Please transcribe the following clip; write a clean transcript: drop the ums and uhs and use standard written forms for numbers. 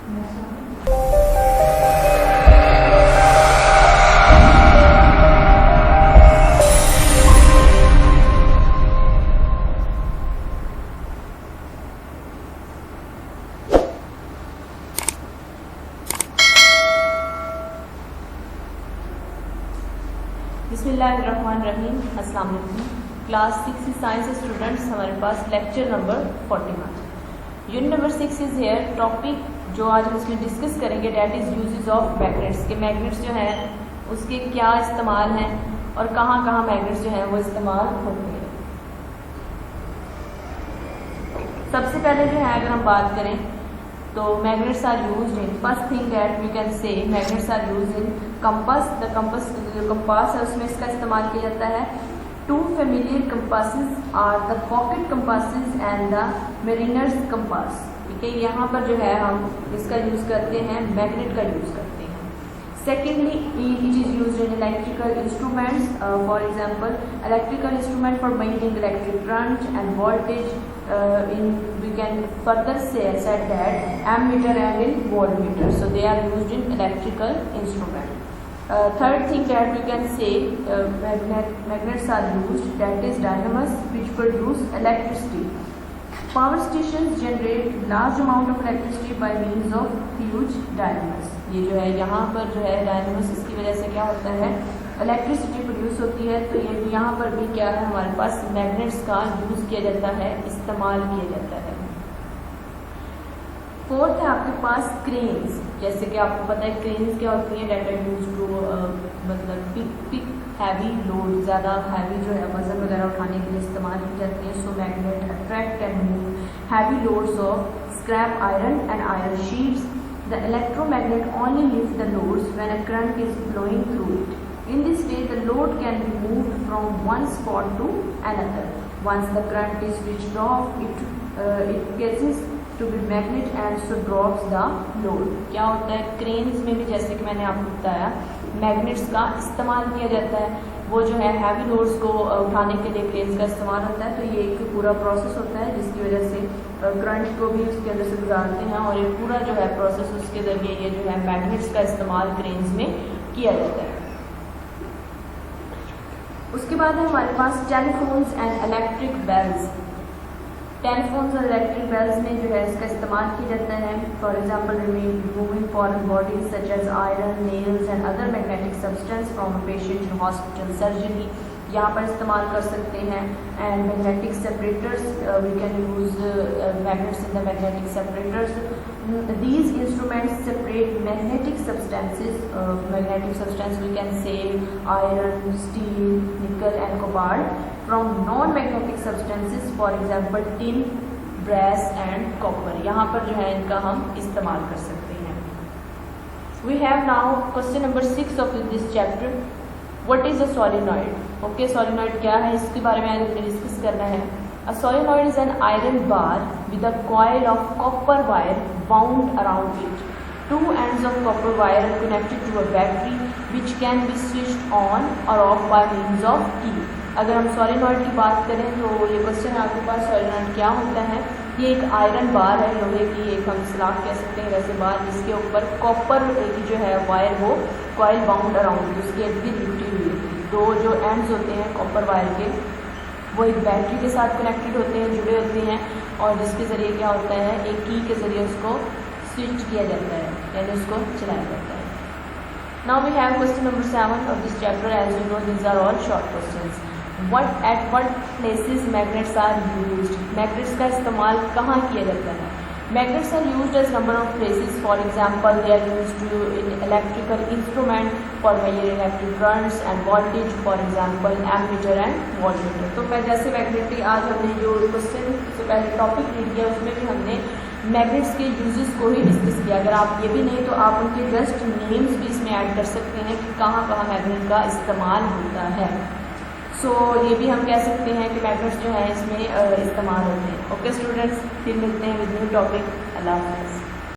बिस्मिल्लाहिर्रहमानिर्रहीम। अस्सलाम वालेकुम। क्लास 6 साइंस स्टूडेंट्स, हमारे पास lecture number 41 unit number 6 is here. Topic जो आज हम इसमें डिस्कस करेंगे that is uses of magnets. के मैग्नेट्स जो हैं उसके क्या इस्तेमाल हैं और कहाँ कहाँ मैग्नेट्स जो हैं वो इस्तेमाल होते हैं। सबसे पहले जो है अगर हम बात करें तो magnets are used in, first thing that we can say magnets are used in compass. The compass, जो कंपास है उसमें इसका इस्तेमाल किया जाता है। Two familiar compasses are the pocket compasses and the mariner's compass. ठीक है, यहाँ पर जो है हम इसका यूज़ करते हैं, मैग्नेट का यूज़ करते हैं। Secondly it is used in electrical instruments, for example electrical instrument for measuring electric current end voltage. In we can further said that ammeter and in voltmeter, so they are used in electrical instrument. Third thing that we can say magnets are used, that is dynamos which produce electricity. Power stations generate large amount of electricity by means of huge dynamos. ये जो है यहाँ पर जो है dynamos, इसकी वजह से क्या होता है, इलेक्ट्रिसिटी प्रोड्यूस होती है। तो ये यहाँ पर भी क्या है, हमारे पास मैग्नेट्स का यूज़ किया जाता है, इस्तेमाल किया जाता है। फोर्थ है आपके पास क्रेन्स। जैसे कि आपको पता है क्रेन्स क्या होती है, डेट आर यूज टू मतलब पिक हैवी लोड, ज़्यादा हैवी जो है वजन वगैरह उठाने के लिए इस्तेमाल की जाती है। So magnet attract and move heavy loads of scrap iron and iron sheets. The electromagnet only lift the loads when a current is flowing through it. In this way, the load can be moved from one spot to another. Once the current is switched off, it gets to be magnet and so drops the load. क्या होता है cranes में भी, जैसे कि मैंने आपको बताया, मैग्नेट्स का इस्तेमाल किया जाता है। वो जो है हैवी लोड्स को उठाने के लिए क्रेन्स का इस्तेमाल होता है। तो ये एक पूरा प्रोसेस होता है जिसकी वजह से करंट को भी उसके अंदर से गुजारते हैं, और ये पूरा जो है प्रोसेस उसके जरिए ये जो है मैग्नेट्स का इस्तेमाल क्रेन्स में किया जाता है। उसके बाद है हमारे पास telephones and electric bells. Telephones और इलेक्ट्रिक बेल्स में जो है इसका इस्तेमाल किया जाता है। For example removing foreign bodies such as iron, nails and other magnetic substance from a patient in hospital surgery, यहाँ पर इस्तेमाल कर सकते हैं। And magnetic separators, we can use magnets in the magnetic separators. These instruments separate magnetic substances. Magnetic substance we can say iron, steel, nickel and cobalt from non-magnetic substances, for example tin, brass and copper. यहाँ पर जो है इनका हम इस्तेमाल कर सकते हैं। We have now question number 6 of this chapter. What is a solenoid? Okay, solenoid क्या है, इसके बारे में आज हमें डिस्कस करना है। A solenoid is an iron bar with a coil of copper wire wound around it. Two ends of copper wire are connected to a battery which can be switched on or off by means of key. अगर हम solenoid की बात करें तो ये question आपके पास, solenoid क्या होता है। ये एक आयरन बार है, लोहे की एक हम स्लाब कह सकते हैं वैसे बार, जिसके ऊपर कॉपर की जो है वायर वो कॉइल बाउंड अराउंड उसके इर्द गिर्द लिपटी हुई होती है। दो जो एंड्स होते हैं कॉपर वायर के वो एक बैटरी के साथ कनेक्टेड होते हैं, जुड़े होते हैं, और जिसके ज़रिए क्या होता है, एक की के ज़रिए उसको स्विच किया जाता है, यानी उसको चलाया जाता है। Now we have question number 7 of this chapter. As you know these are all short questions. At what places magnets are used. Magnets का इस्तेमाल कहाँ किया जाता है। Magnets are used as number of places. For example, they are used in electrical instrument for measuring electric currents and voltage. For example, ammeter and voltmeter. तो मैं जैसे magnet की आज हमने जो क्वेश्चन से पहले टॉपिक रीड किया उसमें भी हमने मैग्नेट्स के यूजेस को ही डिस्कस किया। अगर आप ये भी नहीं तो आप उनके जस्ट नेम्स भी इसमें ऐड कर सकते हैं कि कहाँ कहाँ मैग्नेट का इस्तेमाल होता है। सो ये भी हम कह सकते हैं कि मैग्नेट्स जो है इसमें इस्तेमाल होते हैं। ओके स्टूडेंट्स, फिर मिलते हैं विद न्यू टॉपिक। अल्लाह हाफ़िज़।